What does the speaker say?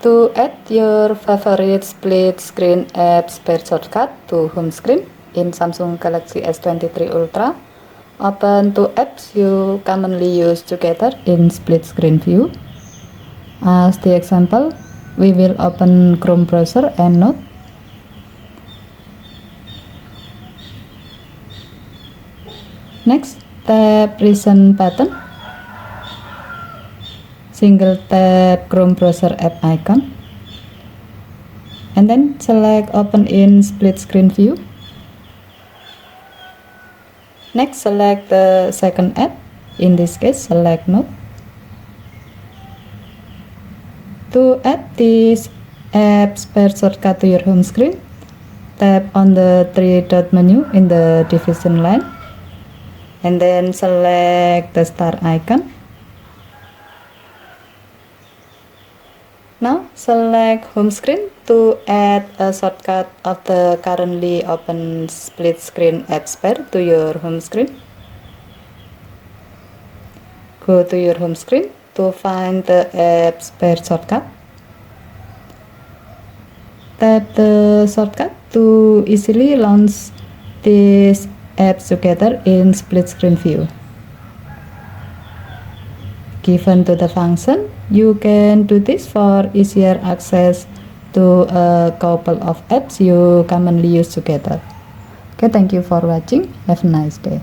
To add your favorite split screen apps per shortcut to home screen in Samsung Galaxy S23 Ultra, open two apps you commonly use together in split screen view. As the example, we will open Chrome browser and Note. Next, tap Recent button. Single tap Chrome browser app icon. And then select Open in split screen view. Next, select the second app. In this case, select Note. To add these apps per shortcut to your home screen, tap on the three-dot menu in the division line, and then select the star icon. Now select home screen to add a shortcut of the currently open split screen apps pair to your home screen. Go to your home screen to find the apps pair shortcut. Tap the shortcut to easily launch these apps together in split screen view. Given to the function, you can do this for easier access to a couple of apps you commonly use together. Okay, thank you for watching. Have a nice day.